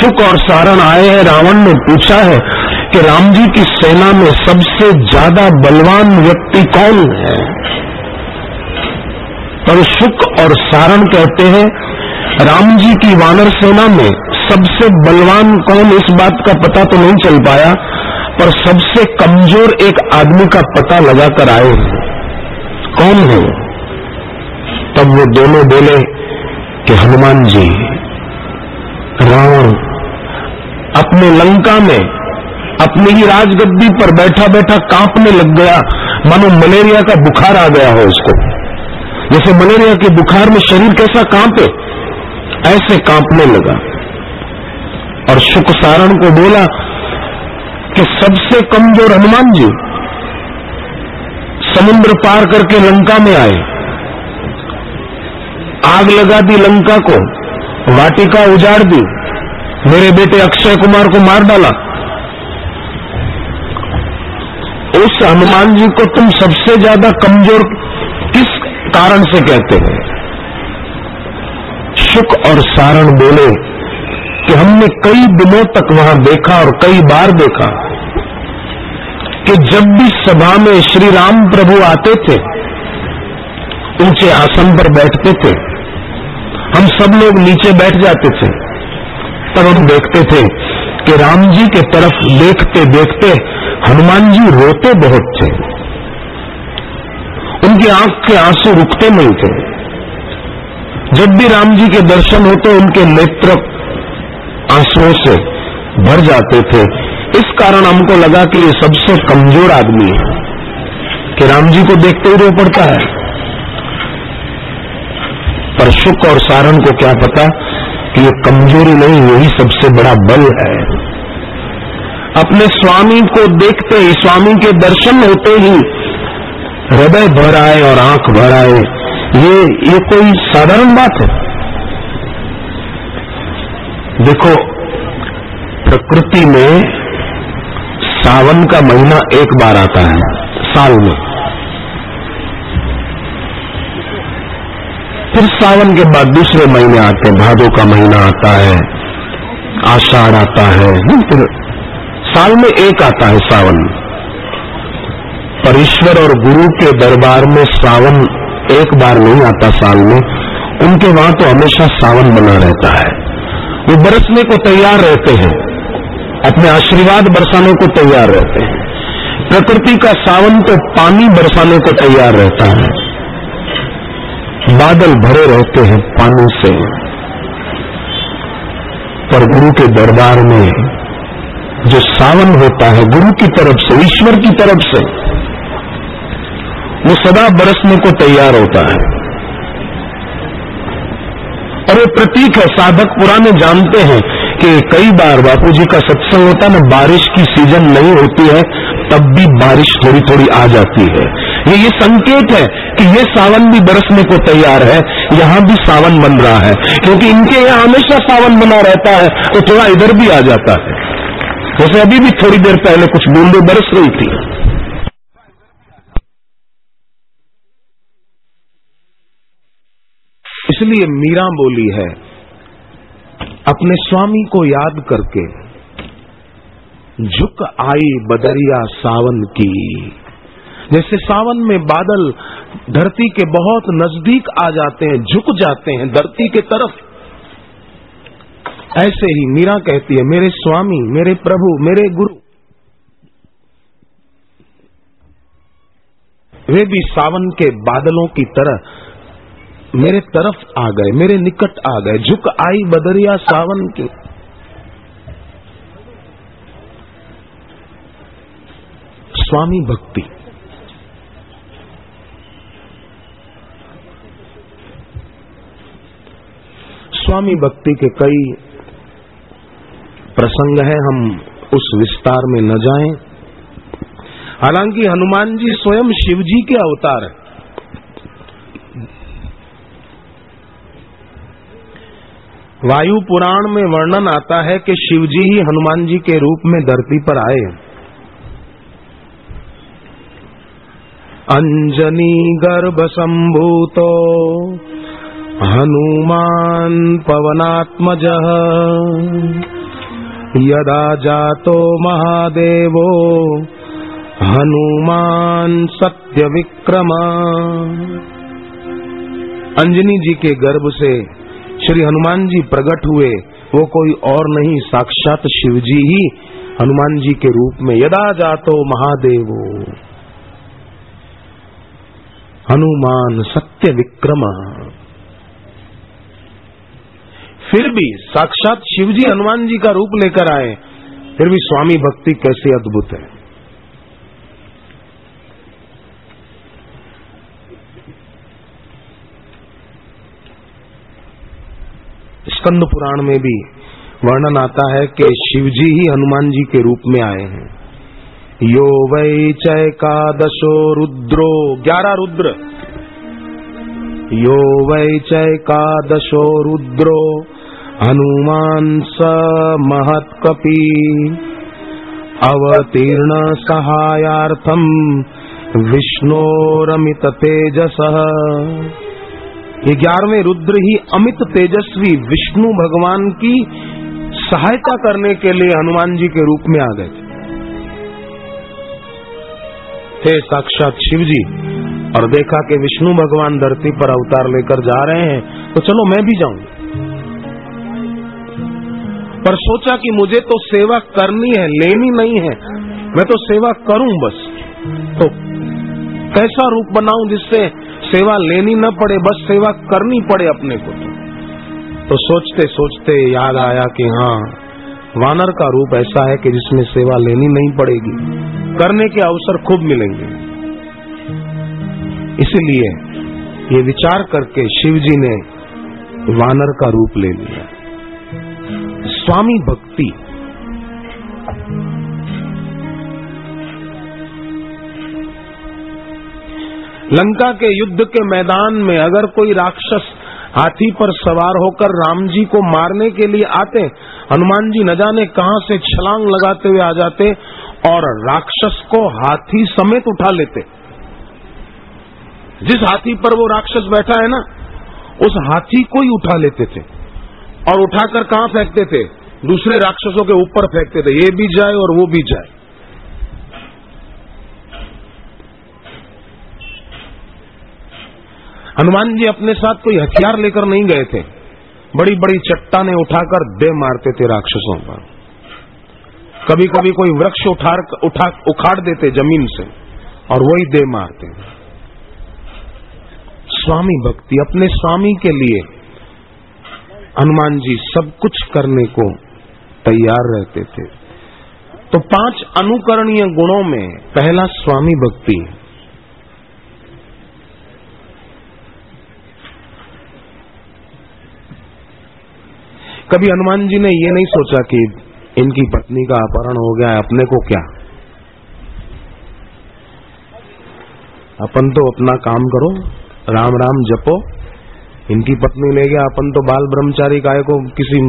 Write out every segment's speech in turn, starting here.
शुक और सारण आए हैं। रावण ने पूछा है कि राम जी की सेना में सबसे ज्यादा बलवान व्यक्ति कौन है? पर शुक और सारण कहते हैं राम जी की वानर सेना में सबसे बलवान कौन, इस बात का पता तो नहीं चल पाया, पर सबसे कमजोर एक आदमी का पता लगाकर आए हैं। कौन है? तब वो दोनों बोले कि हनुमान जी। रावण अपने लंका में अपनी ही राजगद्दी पर बैठा बैठा कांपने लग गया, मानो मलेरिया का बुखार आ गया हो उसको। जैसे मलेरिया के बुखार में शरीर कैसा कांपे, ऐसे कांपने लगा। और शुक सारण को बोला कि सबसे कमजोर हनुमान जी समुद्र पार करके लंका में आए, आग लगा दी लंका को, वाटिका उजाड़ दी, मेरे बेटे अक्षय कुमार को मार डाला। उस हनुमान जी को तुम सबसे ज्यादा कमजोर किस कारण से कहते हैं? शुक और सारण बोले कि हमने कई दिनों तक वहां देखा और कई बार देखा कि जब भी सभा में श्री राम प्रभु आते थे, ऊंचे आसन पर बैठते थे, हम सब लोग नीचे बैठ जाते थे, तब हम देखते थे कि राम जी के तरफ देखते देखते हनुमान जी रोते बहुत थे। उनकी आंख के आंसू रुकते नहीं थे। जब भी राम जी के दर्शन होते उनके नेत्र आंसुओं से भर जाते थे। इस कारण हमको लगा कि ये सबसे कमजोर आदमी है कि राम जी को देखते ही रो पड़ता है। पर शुक और सारण को क्या पता कि ये कमजोरी नहीं, यही सबसे बड़ा बल है। अपने स्वामी को देखते ही, स्वामी के दर्शन होते ही हृदय भर आए और आंख भर आए, ये कोई साधारण बात है? देखो, प्रकृति में सावन का महीना एक बार आता है साल में, फिर सावन के बाद दूसरे महीने आते हैं, भादो का महीना आता है, आषाढ़ आता है, फिर साल में एक आता है सावन। पर ईश्वर और गुरु के दरबार में सावन एक बार नहीं आता साल में, उनके वहां तो हमेशा सावन बना रहता है। वो बरसने को तैयार रहते हैं, अपने आशीर्वाद बरसाने को तैयार रहते हैं। प्रकृति का सावन तो पानी बरसाने को तैयार रहता है, बादल भरे रहते हैं पानी से। पर गुरु के दरबार में जो सावन होता है गुरु की तरफ से, ईश्वर की तरफ से, वो सदा बरसने को तैयार होता है। और ये प्रतीक है, साधक पुराने जानते हैं कि कई बार बापू जी का सत्संग होता है ना, बारिश की सीजन नहीं होती है तब भी बारिश थोड़ी थोड़ी आ जाती है। ये संकेत है कि ये सावन भी बरसने को तैयार है, यहां भी सावन बन रहा है, क्योंकि इनके यहां हमेशा सावन बना रहता है, तो थोड़ा इधर भी आ जाता है। जैसे अभी भी थोड़ी देर पहले कुछ बूंदें बरस रही थी। इसलिए मीरा बोली है, अपने स्वामी को याद करके झुक आई बदरिया सावन की। जैसे सावन में बादल धरती के बहुत नजदीक आ जाते हैं, झुक जाते हैं धरती के तरफ, ऐसे ही मीरा कहती है, मेरे स्वामी, मेरे प्रभु, मेरे गुरु, वे भी सावन के बादलों की तरह मेरे तरफ आ गए, मेरे निकट आ गए। झुक आई बदरिया सावन की। स्वामी भक्ति, स्वामी भक्ति के कई प्रसंग हैं, हम उस विस्तार में न जाएं। हालांकि हनुमान जी स्वयं शिव जी के अवतार हैं। वायु पुराण में वर्णन आता है कि शिव जी ही हनुमान जी के रूप में धरती पर आए। अंजनी गर्भ संभूतो हनुमान पवनात्मजः यदा जातो महादेवो हनुमान सत्य विक्रमा। अंजनी जी के गर्भ से श्री हनुमान जी प्रकट हुए, वो कोई और नहीं साक्षात शिव जी ही हनुमान जी के रूप में। यदा जातो महादेवो हनुमान सत्य विक्रमा। फिर भी साक्षात शिव जी हनुमान जी का रूप लेकर आए, फिर भी स्वामी भक्ति कैसे अद्भुत है। स्कंद पुराण में भी वर्णन आता है कि शिव जी ही हनुमान जी के रूप में आए हैं। यो वै चैकादशो रुद्रो, 11 रुद्र। यो वै चैकादशो रुद्रो हनुमान स महत्कपि अवतीर्ण सहायार्थम विष्णोरमित तेजसः। ये 11वें रुद्र ही अमित तेजस्वी विष्णु भगवान की सहायता करने के लिए हनुमान जी के रूप में आ गए थे साक्षात शिव जी। और देखा कि विष्णु भगवान धरती पर अवतार लेकर जा रहे हैं, तो चलो मैं भी जाऊं। पर सोचा कि मुझे तो सेवा करनी है, लेनी नहीं है, मैं तो सेवा करूं बस। तो कैसा रूप बनाऊं जिससे सेवा लेनी न पड़े, बस सेवा करनी पड़े अपने को। तो सोचते सोचते याद आया कि हाँ, वानर का रूप ऐसा है कि जिसमें सेवा लेनी नहीं पड़ेगी, करने के अवसर खूब मिलेंगे। इसलिए ये विचार करके शिव जी ने वानर का रूप ले लिया। स्वामी भक्ति। लंका के युद्ध के मैदान में अगर कोई राक्षस हाथी पर सवार होकर राम जी को मारने के लिए आते, हनुमान जी न जाने कहां से छलांग लगाते हुए आ जाते और राक्षस को हाथी समेत उठा लेते। जिस हाथी पर वो राक्षस बैठा है ना, उस हाथी को ही उठा लेते थे और उठाकर कहां फेंकते थे? दूसरे राक्षसों के ऊपर फेंकते थे, ये भी जाए और वो भी जाए। हनुमान जी अपने साथ कोई हथियार लेकर नहीं गए थे, बड़ी बड़ी चट्टानें उठाकर दे मारते थे राक्षसों पर। कभी कभी कोई वृक्ष उखाड़ देते जमीन से और वही दे मारते। स्वामी भक्ति, अपने स्वामी के लिए हनुमान जी सब कुछ करने को तैयार रहते थे। तो 5 अनुकरणीय गुणों में पहला स्वामी भक्ति। कभी हनुमान जी ने ये नहीं सोचा कि इनकी पत्नी का अपहरण हो गया है, अपने को क्या, अपन तो अपना काम करो, राम राम जपो। इनकी पत्नी ले गया, अपन तो बाल ब्रह्मचारी काहे को किसी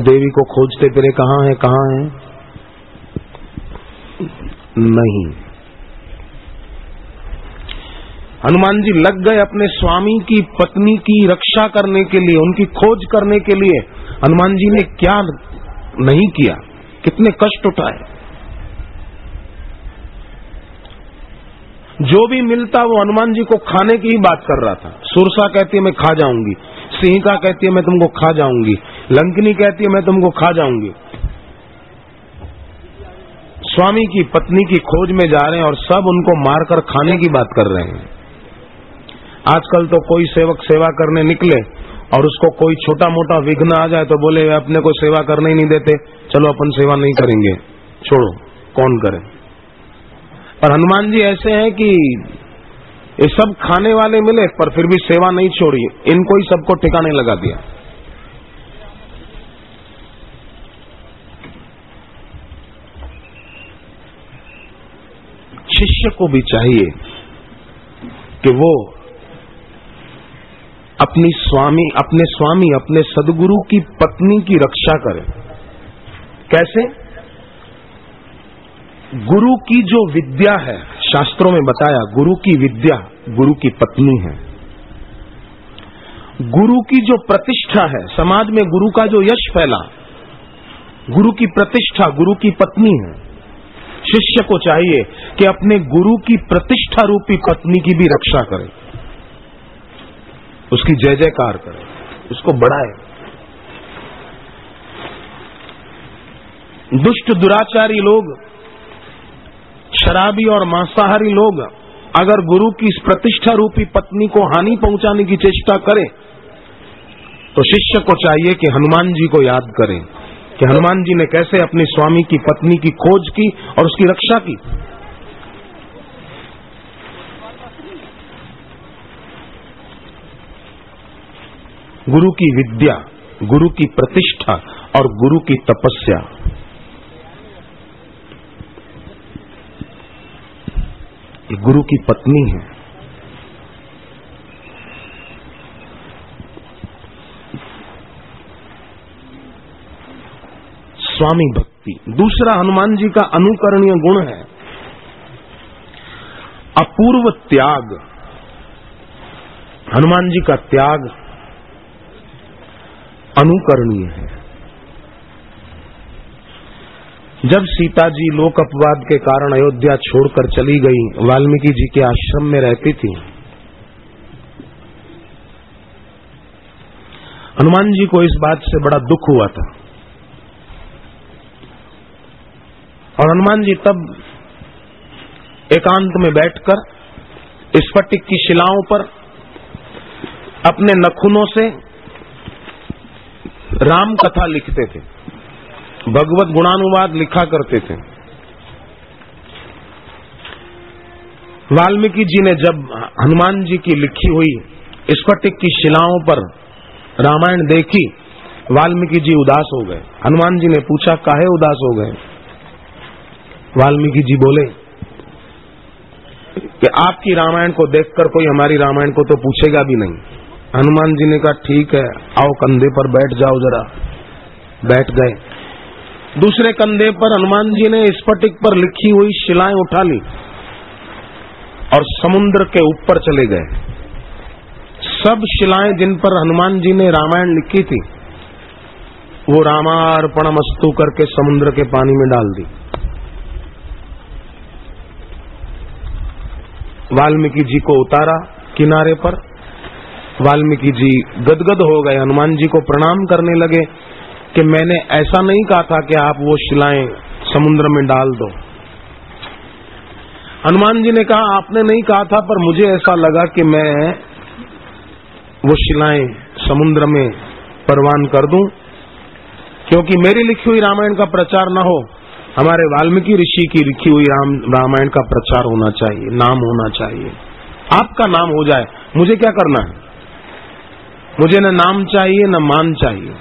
देवी को खोजते फिरे, कहाँ है कहाँ है। नहीं, हनुमान जी लग गए अपने स्वामी की पत्नी की रक्षा करने के लिए, उनकी खोज करने के लिए। हनुमान जी ने क्या नहीं किया, कितने कष्ट उठाए। जो भी मिलता वो हनुमान जी को खाने की ही बात कर रहा था। सुरसा कहती है मैं खा जाऊंगी, सिंहिका कहती है मैं तुमको खा जाऊंगी, लंकिनी कहती है मैं तुमको खा जाऊंगी। स्वामी की पत्नी की खोज में जा रहे हैं और सब उनको मारकर खाने की बात कर रहे हैं। आजकल तो कोई सेवक सेवा करने निकले और उसको कोई छोटा मोटा विघ्न आ जाए तो बोले अपने को सेवा करने ही नहीं देते, चलो अपन सेवा नहीं करेंगे, छोड़ो कौन करे। पर हनुमान जी ऐसे हैं कि ये सब खाने वाले मिले पर फिर भी सेवा नहीं छोड़ी, इनको ही सबको ठिकाने लगा दिया। शिष्य को भी चाहिए कि वो अपने स्वामी अपने सदगुरु की पत्नी की रक्षा करे। कैसे? गुरु की जो विद्या है, शास्त्रों में बताया, गुरु की विद्या गुरु की पत्नी है। गुरु की जो प्रतिष्ठा है, समाज में गुरु का जो यश फैला, गुरु की प्रतिष्ठा गुरु की पत्नी है। शिष्य को चाहिए कि अपने गुरु की प्रतिष्ठा रूपी पत्नी की भी रक्षा करे, उसकी जय जयकार करे, उसको बढ़ाए। दुष्ट दुराचारी लोग, शराबी और मांसाहारी लोग अगर गुरु की इस प्रतिष्ठा रूपी पत्नी को हानि पहुंचाने की चेष्टा करें तो शिष्य को चाहिए कि हनुमान जी को याद करें कि हनुमान जी ने कैसे अपने स्वामी की पत्नी की खोज की और उसकी रक्षा की। गुरु की विद्या, गुरु की प्रतिष्ठा और गुरु की तपस्या, ये गुरु की पत्नी है। स्वामी भक्ति। दूसरा हनुमान जी का अनुकरणीय गुण है अपूर्व त्याग। हनुमान जी का त्याग अनुकरणीय है। जब सीता जी लोक अपवाद के कारण अयोध्या छोड़कर चली गई, वाल्मीकि जी के आश्रम में रहती थी, हनुमान जी को इस बात से बड़ा दुख हुआ था और हनुमान जी तब एकांत में बैठकर स्फटिक की शिलाओं पर अपने नखुनों से राम कथा लिखते थे, भगवत गुणानुवाद लिखा करते थे। वाल्मीकि जी ने जब हनुमान जी की लिखी हुई स्फटिक की शिलाओं पर रामायण देखी, वाल्मीकि जी उदास हो गए। हनुमान जी ने पूछा, काहे उदास हो गए? वाल्मीकि जी बोले कि आपकी रामायण को देखकर कोई हमारी रामायण को तो पूछेगा भी नहीं। हनुमान जी ने कहा, ठीक है, आओ कंधे पर बैठ जाओ जरा। बैठ गए। दूसरे कंधे पर हनुमान जी ने स्फटिक पर लिखी हुई शिलाएं उठा ली और समुद्र के ऊपर चले गए। सब शिलाएं जिन पर हनुमान जी ने रामायण लिखी थी, वो रामार्पणमस्तु करके समुद्र के पानी में डाल दी। वाल्मीकि जी को उतारा किनारे पर। वाल्मीकि जी गदगद हो गए, हनुमान जी को प्रणाम करने लगे कि मैंने ऐसा नहीं कहा था कि आप वो शिलाएं समुद्र में डाल दो। हनुमान जी ने कहा, आपने नहीं कहा था, पर मुझे ऐसा लगा कि मैं वो शिलाएं समुद्र में परवान कर दूं, क्योंकि मेरी लिखी हुई रामायण का प्रचार न हो, हमारे वाल्मीकि ऋषि की लिखी हुई रामायण का प्रचार होना चाहिए, नाम होना चाहिए। आपका नाम हो जाए, मुझे क्या करना है? मुझे न नाम चाहिए न मान चाहिए।